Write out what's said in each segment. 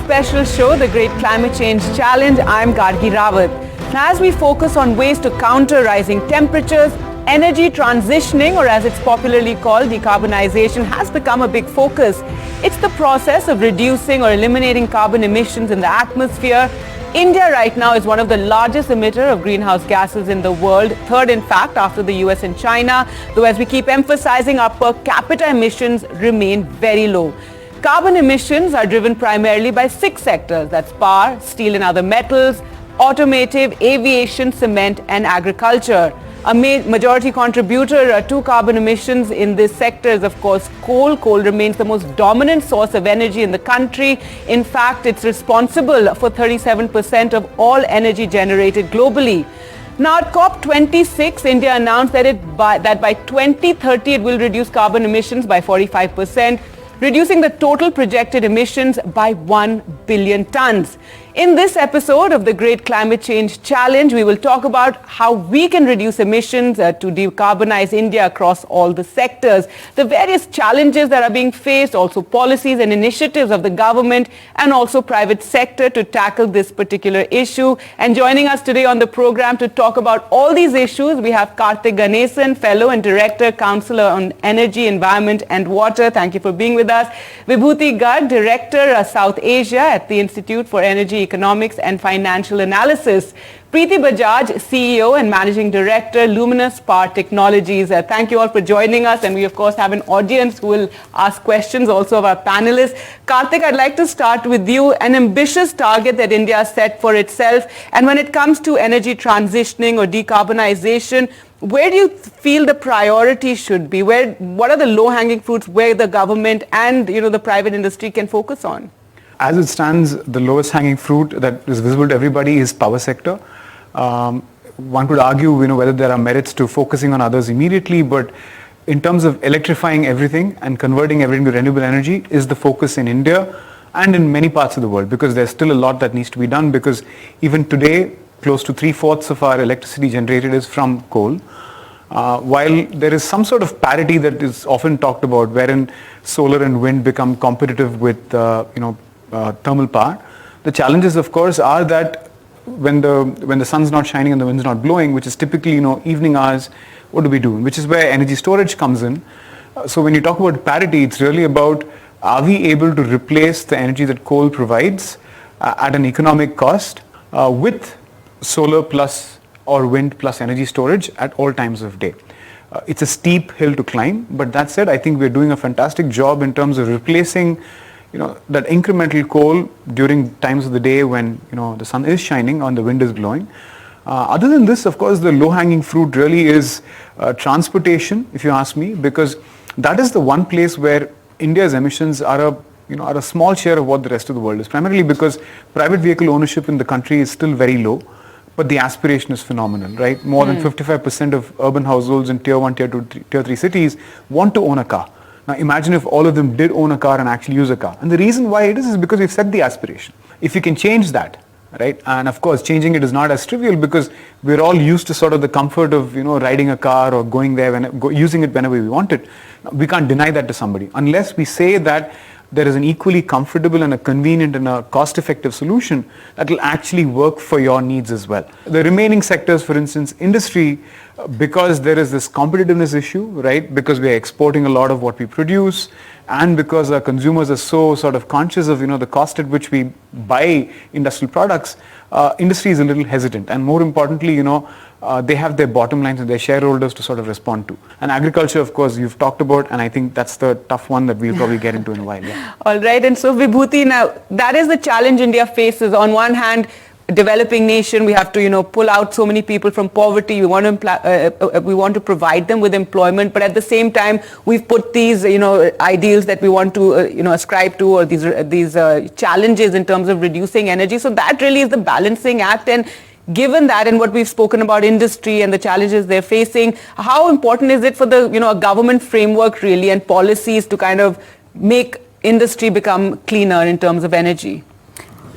special show, The Great Climate Change Challenge. I'm Gargi Rawat. Now, as we focus on ways to counter rising temperatures, energy transitioning, or as it's popularly called, decarbonisation, has become a big focus. It's the process of reducing or eliminating carbon emissions in the atmosphere. India right now is one of the largest emitter of greenhouse gases in the world, third in fact after the US and China, though as we keep emphasizing, our per capita emissions remain very low. Carbon emissions are driven primarily by 6 sectors, that's power, steel and other metals, automotive, aviation, cement and agriculture. A majority contributor to carbon emissions in this sector is of course coal. Coal remains the most dominant source of energy in the country. In fact, it's responsible for 37% of all energy generated globally. Now at COP26, India announced that by 2030 it will reduce carbon emissions by 45%, reducing the total projected emissions by 1 billion tons. In this episode of the Great Climate Change Challenge, we will talk about how we can reduce emissions to decarbonize India across all the sectors, the various challenges that are being faced, also policies and initiatives of the government and also private sector to tackle this particular issue. And joining us today on the program to talk about all these issues, we have Karthik Ganesan, Fellow and Director, Councillor on Energy, Environment and Water. Thank you for being with us. Vibhuti Garg, Director, South Asia at the Institute for Energy, Economics and Financial Analysis. Preeti Bajaj, CEO and Managing Director, Luminous Power Technologies. Thank you all for joining us, and we of course have an audience who will ask questions also of our panelists. Karthik, I'd like to start with you. An ambitious target that India has set for itself, and when it comes to energy transitioning or decarbonization, where do you feel the priority should be? What are the low-hanging fruits where the government and the private industry can focus on? As it stands, the lowest hanging fruit that is visible to everybody is power sector. One could argue, whether there are merits to focusing on others immediately, but in terms of electrifying everything and converting everything to renewable energy is the focus in India and in many parts of the world, because there's still a lot that needs to be done, because even today, close to 3/4 of our electricity generated is from coal. While there is some sort of parity that is often talked about, wherein solar and wind become competitive with, thermal power, the challenges, of course, are that when the sun's not shining and the wind's not blowing, which is typically evening hours, what do we do? Which is where energy storage comes in. So when you talk about parity, it's really about, are we able to replace the energy that coal provides at an economic cost with solar plus or wind plus energy storage at all times of day. It's a steep hill to climb, but that said, I think we're doing a fantastic job in terms of replacing that incremental coal during times of the day when the sun is shining and the wind is blowing. Other than this, of course, the low-hanging fruit really is transportation, if you ask me, because that is the one place where India's emissions are a small share of what the rest of the world is, primarily because private vehicle ownership in the country is still very low, but the aspiration is phenomenal, right? More than 55% of urban households in tier 1, tier 2, tier 3 cities want to own a car. Now imagine if all of them did own a car and actually use a car. And the reason why it is because we've set the aspiration. If you can change that, right? And of course, changing it is not as trivial because we're all used to sort of the comfort of, riding a car or going there, using it whenever we want it. We can't deny that to somebody unless we say that there is an equally comfortable and a convenient and a cost-effective solution that will actually work for your needs as well. The remaining sectors, for instance, industry, because there is this competitiveness issue, right? Because we are exporting a lot of what we produce, and because our consumers are so sort of conscious of, the cost at which we buy industrial products, industry is a little hesitant. And more importantly, they have their bottom lines and their shareholders to sort of respond to. And agriculture, of course, you've talked about, and I think that's the tough one that we'll probably get into in a while. Yeah. All right. And so Vibhuti, now that is the challenge India faces. On one hand, developing nation, we have to, pull out so many people from poverty. We want to provide them with employment, but at the same time, we've put these, ideals that we want to, ascribe to, or these challenges in terms of reducing energy. So that really is the balancing act. And given that and what we've spoken about industry and the challenges they're facing, how important is it for the, a government framework really and policies to kind of make industry become cleaner in terms of energy?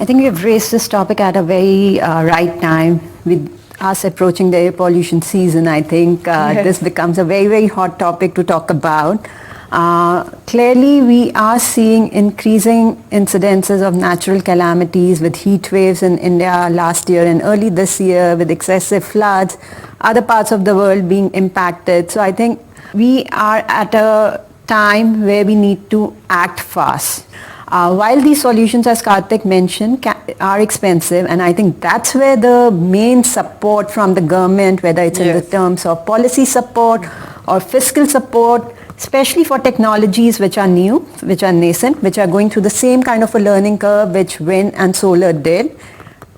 I think you've raised this topic at a very right time with us approaching the air pollution season. I think this becomes a very, very hot topic to talk about. Clearly, we are seeing increasing incidences of natural calamities with heat waves in India last year and early this year with excessive floods, other parts of the world being impacted. So I think we are at a time where we need to act fast. While these solutions, as Karthik mentioned, are expensive, and I think that's where the main support from the government, whether it's in the terms of policy support or fiscal support, especially for technologies which are new, which are nascent, which are going through the same kind of a learning curve which wind and solar did.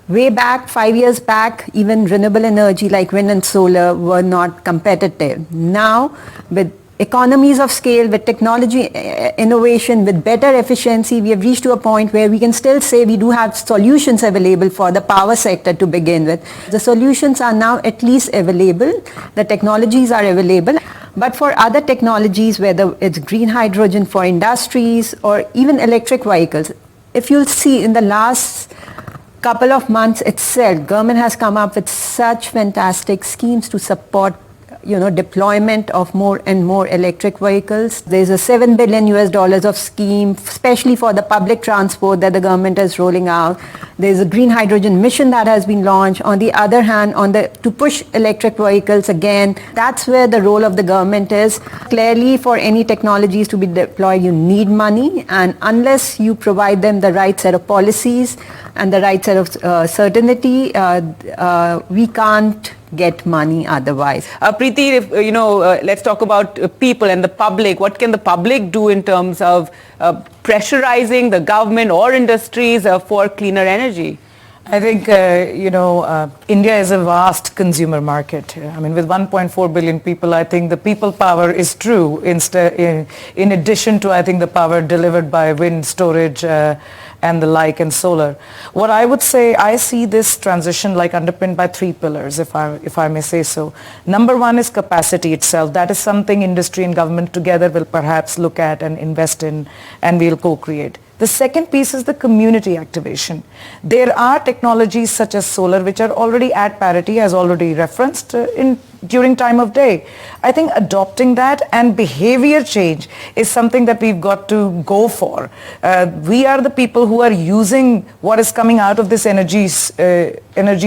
Way back, 5 years back, even renewable energy like wind and solar were not competitive. Now, with economies of scale, with technology innovation, with better efficiency, we have reached to a point where we can still say we do have solutions available for the power sector to begin with. The solutions are now at least available. The technologies are available. But for other technologies, whether it's green hydrogen for industries or even electric vehicles, if you'll see in the last couple of months itself, government has come up with such fantastic schemes to support deployment of more and more electric vehicles. There's a $7 billion of scheme, especially for the public transport that the government is rolling out. There's a green hydrogen mission that has been launched. On the other hand, to push electric vehicles again, that's where the role of the government is. Clearly, for any technologies to be deployed, you need money, and unless you provide them the right set of policies and the right set of certainty, we can't get money otherwise. Preeti, let's talk about people and the public. What can the public do in terms of pressurizing the government or industries for cleaner energy? I think, India is a vast consumer market. I mean, with 1.4 billion people, I think the people power is true in addition to, I think, the power delivered by wind, storage, and the like, and solar. What I would say, I see this transition like underpinned by 3 pillars, if I may say so. Number one is capacity itself. That is something industry and government together will perhaps look at and invest in, and we'll co-create. The second piece is the community activation. There are technologies such as solar which are already at parity, as already referenced, during time of day. I think adopting that and behavior change is something that we've got to go for. We are the people who are using what is coming out of this energy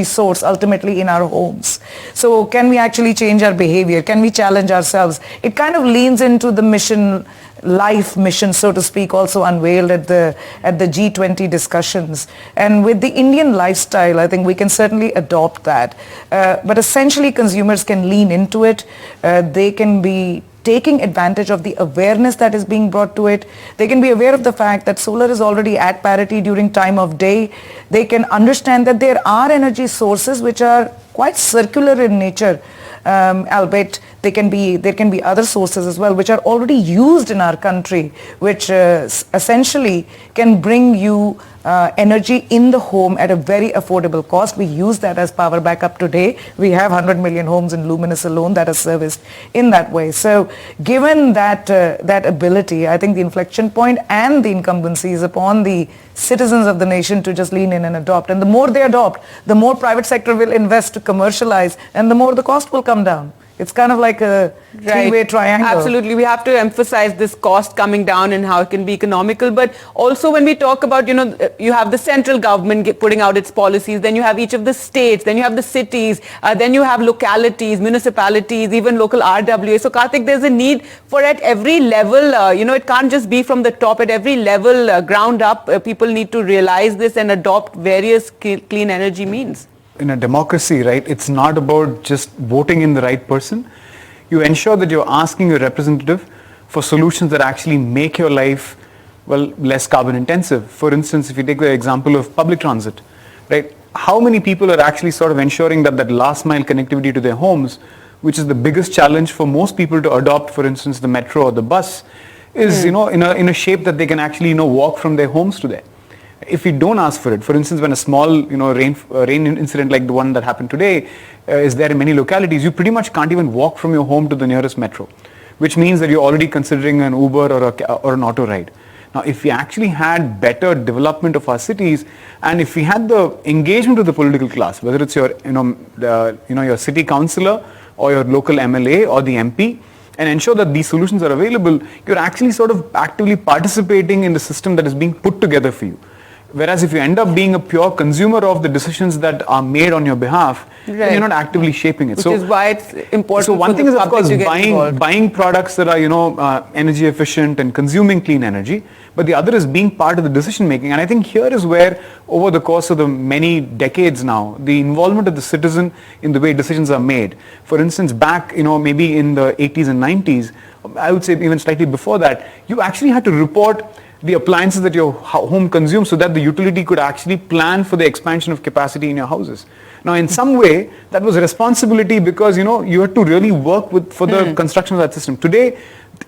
source ultimately in our homes. So can we actually change our behavior? Can we challenge ourselves? It kind of leans into the life mission, so to speak, also unveiled at the G20 discussions. And with the Indian lifestyle, I think we can certainly adopt that. But essentially, consumers can lean into it. They can be taking advantage of the awareness that is being brought to it. They can be aware of the fact that solar is already at parity during time of day. They can understand that there are energy sources which are quite circular in nature, albeit there can be other sources as well which are already used in our country, which essentially can bring you energy in the home at a very affordable cost. We use that as power backup today. We have 100 million homes in Luminous alone that are serviced in that way. So given that ability, I think the inflection point and the incumbency is upon the citizens of the nation to just lean in and adopt. And the more they adopt, the more private sector will invest to commercialize, and the more the cost will come down. It's kind of like a three-way triangle. Absolutely. We have to emphasize this cost coming down and how it can be economical. But also when we talk about, you have the central government putting out its policies, then you have each of the states, then you have the cities, then you have localities, municipalities, even local RWA. So Karthik, there's a need for at every level, it can't just be from the top. At every level, ground up, people need to realize this and adopt various clean energy means. In a democracy, right, it's not about just voting in the right person. You ensure that you're asking your representative for solutions that actually make your life, less carbon intensive. For instance, if you take the example of public transit, right, how many people are actually sort of ensuring that last mile connectivity to their homes, which is the biggest challenge for most people to adopt, for instance, the metro or the bus, is, in a shape that they can actually, walk from their homes to there. If we don't ask for it, for instance, when a small, rain incident like the one that happened today is there in many localities, you pretty much can't even walk from your home to the nearest metro, which means that you're already considering an Uber or an auto ride. Now, if we actually had better development of our cities, and if we had the engagement of the political class, whether it's your, your city councillor or your local MLA or the MP, and ensure that these solutions are available, you're actually sort of actively participating in the system that is being put together for you. Whereas if you end up being a pure consumer of the decisions that are made on your behalf, then you're not actively shaping it. Which is why it's important. So one thing is, of course, to get buying products that are energy efficient and consuming clean energy, but the other is being part of the decision making. And I think here is where, over the course of the many decades now, the involvement of the citizen in the way decisions are made. For instance, back maybe in the 80s and 90s, I would say even slightly before that, you actually had to report the appliances that your home consumes so that the utility could actually plan for the expansion of capacity in your houses. Now, in some way, that was a responsibility because, you had to really work for the construction of that system. Today,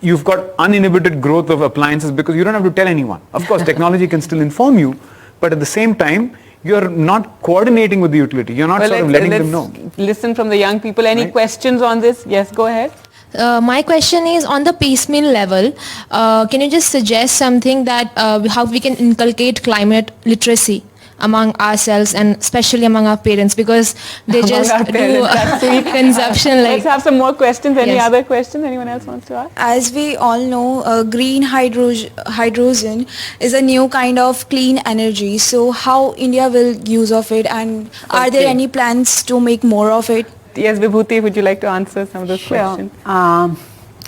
you've got uninhibited growth of appliances because you don't have to tell anyone. Of course, technology can still inform you, but at the same time, you're not coordinating with the utility. You're not sort of letting them know. Listen from the young people. Any questions on this? Yes, go ahead. My question is on the piecemeal level, can you just suggest something that how we can inculcate climate literacy among ourselves and especially among our parents, because they just do consumption like... Let's have some more questions. Any other questions anyone else wants to ask? As we all know, green hydrogen is a new kind of clean energy. So how India will use of it, and are there any plans to make more of it? Yes, Vibhuti, would you like to answer some of those questions?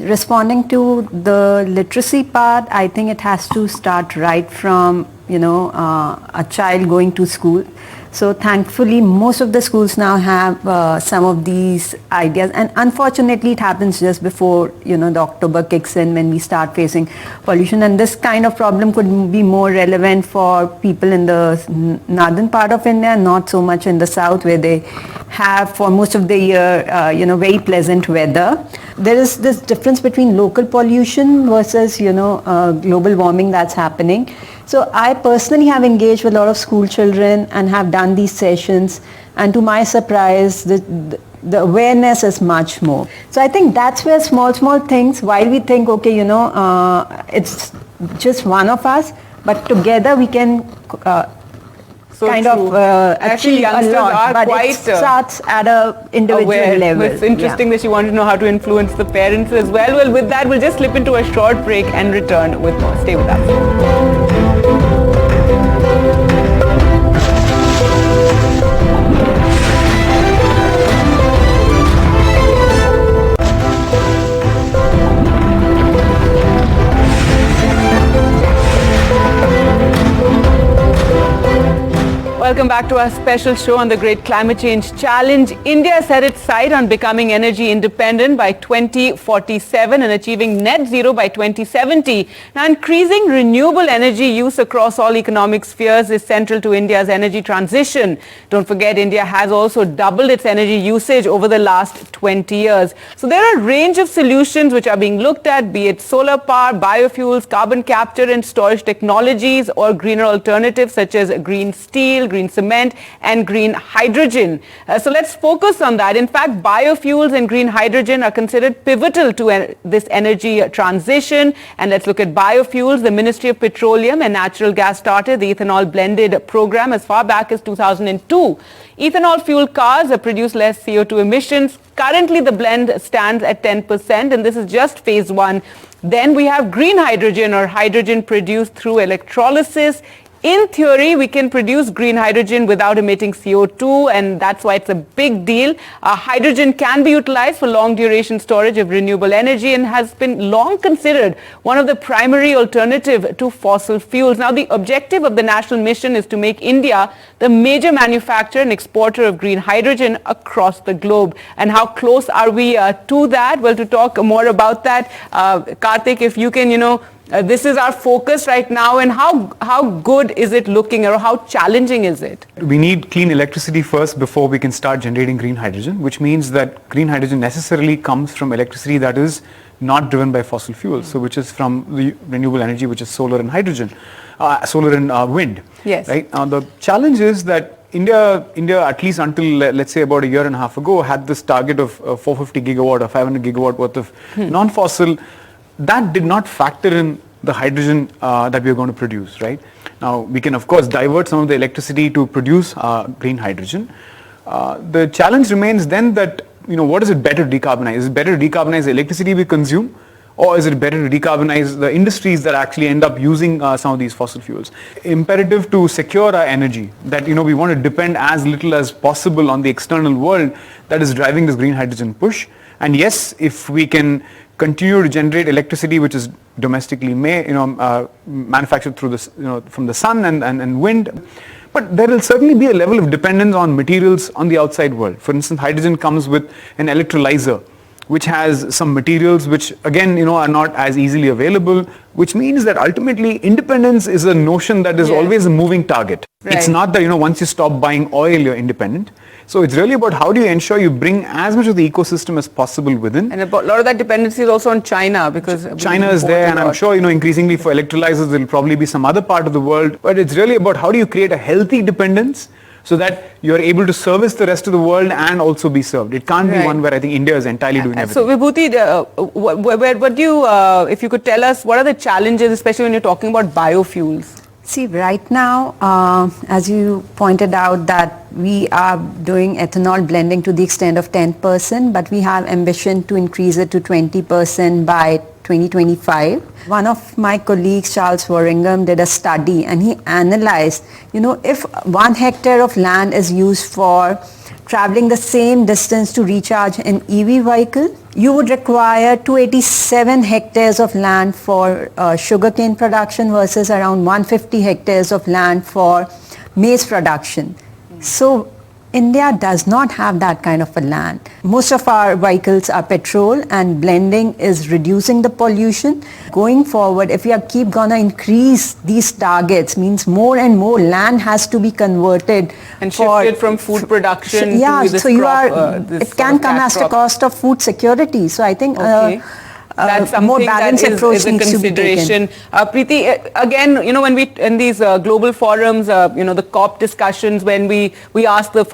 Responding to the literacy part, I think it has to start right from, a child going to school. So thankfully, most of the schools now have some of these ideas, and unfortunately, it happens just before, the October kicks in when we start facing pollution. And this kind of problem could be more relevant for people in the northern part of India, not so much in the south, where they have for most of the year, very pleasant weather. There is this difference between local pollution versus, global warming that's happening. So I personally have engaged with a lot of school children and have done these sessions, and to my surprise, the awareness is much more. So I think that's where small things, while we think, okay, it's just one of us, but together we can actually youngsters a lot, are but quite it starts at a individual level. It's interesting that you want to know how to influence the parents as well. Well, with that, we'll just slip into a short break and return with more. Stay with us. Welcome back to our special show on the Great Climate Change Challenge. India set its sight on becoming energy independent by 2047 and achieving net zero by 2070. Now, increasing renewable energy use across all economic spheres is central to India's energy transition. Don't forget, India has also doubled its energy usage over the last 20 years. So there are a range of solutions which are being looked at, be it solar power, biofuels, carbon capture and storage technologies, or greener alternatives such as green steel, green cement and green hydrogen. So let's focus on that. In fact, biofuels and green hydrogen are considered pivotal to this energy transition. And let's look at biofuels. The Ministry of Petroleum and Natural Gas started the ethanol blended program as far back as 2002. Ethanol fuel cars produce less CO2 emissions. Currently, the blend stands at 10%, and this is just phase one. Then we have green hydrogen, or hydrogen produced through electrolysis. In theory, we can produce green hydrogen without emitting CO2, and that's why it's a big deal. Hydrogen can be utilized for long duration storage of renewable energy and has been long considered one of the primary alternative to fossil fuels. Now, the objective of the national mission is to make India the major manufacturer and exporter of green hydrogen across the globe. And how close are we to that? Well, to talk more about that, Karthik, if you can, this is our focus right now, and how good is it looking, or how challenging is it? We need clean electricity first before we can start generating green hydrogen, which means that green hydrogen necessarily comes from electricity that is not driven by fossil fuels, so which is from the renewable energy, which is solar and hydrogen, solar and wind. Yes. Right. Now the challenge is that India, at least until let's say about a year and a half ago, had this target of 450 gigawatt or 500 gigawatt worth of non-fossil. That did not factor in the hydrogen that we are going to produce, right? Now, we can, of course, divert some of the electricity to produce green hydrogen. The challenge remains then that what is it better to decarbonize? Is it better to decarbonize the electricity we consume, or is it better to decarbonize the industries that actually end up using some of these fossil fuels? Imperative to secure our energy, that we want to depend as little as possible on the external world that is driving this green hydrogen push. And yes, if we can continue to generate electricity which is domestically manufactured through this, from the sun and wind, but there will certainly be a level of dependence on materials on the outside world. For instance, hydrogen comes with an electrolyzer, which has some materials which again are not as easily available, which means that ultimately independence is a notion that is always a moving target. Right. It's not that once you stop buying oil you're independent. So it's really about how do you ensure you bring as much of the ecosystem as possible within. And a lot of that dependency is also on China, because China is there, and I'm sure increasingly for electrolyzers there will probably be some other part of the world, but it's really about how do you create a healthy dependence so that you're able to service the rest of the world and also be served. It can't be one where I think India is entirely doing everything. So Vibhuti, what do you, if you could tell us, what are the challenges, especially when you're talking about biofuels? See, right now, as you pointed out, that we are doing ethanol blending to the extent of 10%, but we have ambition to increase it to 20% by 2025. One of my colleagues, Charles Warringham, did a study, and he analyzed, if 1 hectare of land is used for traveling the same distance to recharge an EV vehicle, you would require 287 hectares of land for sugarcane production versus around 150 hectares of land for maize production. So India does not have that kind of a land. Most of our vehicles are petrol, and blending is reducing the pollution. Going forward, if we are keep gonna increase these targets, means more and more land has to be converted and shifted from food production to this it can come as the cost of food security. So I think that's a more balanced approach needs to be taken. Preeti, again, when we in these global forums, the COP discussions, when we ask the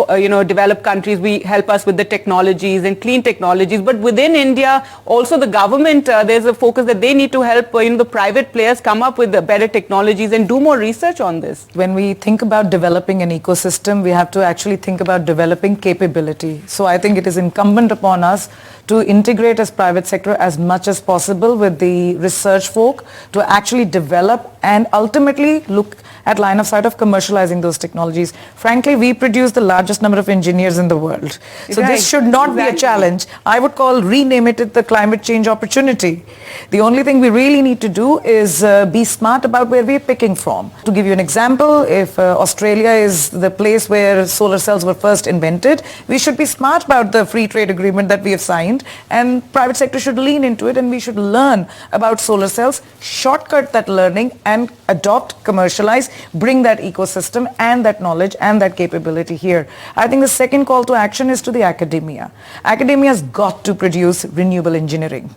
developed countries, we help us with the technologies and clean technologies. But within India, also the government, there's a focus that they need to help the private players come up with the better technologies and do more research on this. When we think about developing an ecosystem, we have to actually think about developing capability. So I think it is incumbent upon us to integrate as private sector as much as possible with the research folk to actually develop and ultimately look at line of sight of commercializing those technologies. Frankly, we produce the largest number of engineers in the world. So this should not be a challenge. I would rename it the climate change opportunity. The only thing we really need to do is be smart about where we're picking from. To give you an example, if Australia is the place where solar cells were first invented, we should be smart about the free trade agreement that we have signed, and private sector should lean into it, and we should learn about solar cells, shortcut that learning and adopt, commercialize, bring that ecosystem and that knowledge and that capability here. I think the second call to action is to the academia. Academia has got to produce renewable engineering.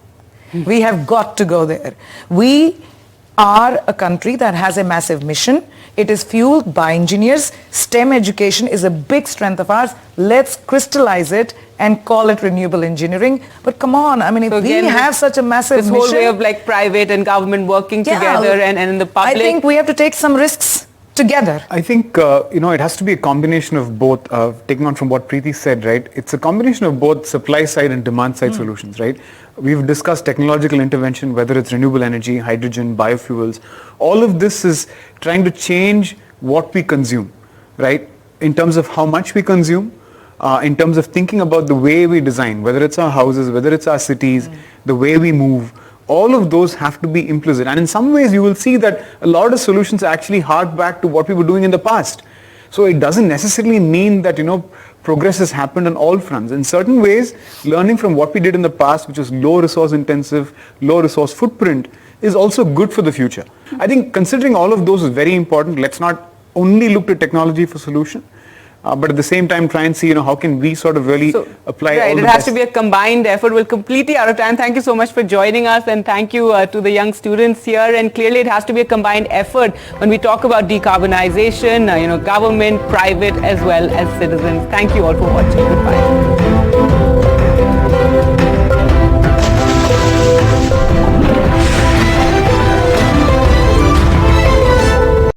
We have got to go there. We are a country that has a massive mission. It is fueled by engineers. STEM education is a big strength of ours. Let's crystallize it and call it renewable engineering. But come on, if we have such a massive mission, this whole way of private and government working together and in the public, I think we have to take some risks together. I think it has to be a combination of both. Taking on from what Preeti said, right? It's a combination of both supply side and demand side solutions, right? We've discussed technological intervention, whether it's renewable energy, hydrogen, biofuels. All of this is trying to change what we consume, right? In terms of how much we consume, in terms of thinking about the way we design, whether it's our houses, whether it's our cities, the way we move. All of those have to be implicit. And in some ways you will see that a lot of solutions actually hark back to what we were doing in the past. So it doesn't necessarily mean that, progress has happened on all fronts. In certain ways, learning from what we did in the past, which was low resource intensive, low resource footprint, is also good for the future. I think considering all of those is very important. Let's not only look to technology for solution, but at the same time try and see how can we sort of really apply all the it has to be a combined effort. We're completely out of time. Thank you so much for joining us, and thank you to the young students here. And clearly it has to be a combined effort when we talk about decarbonization, government, private as well as citizens. Thank you all for watching. Goodbye.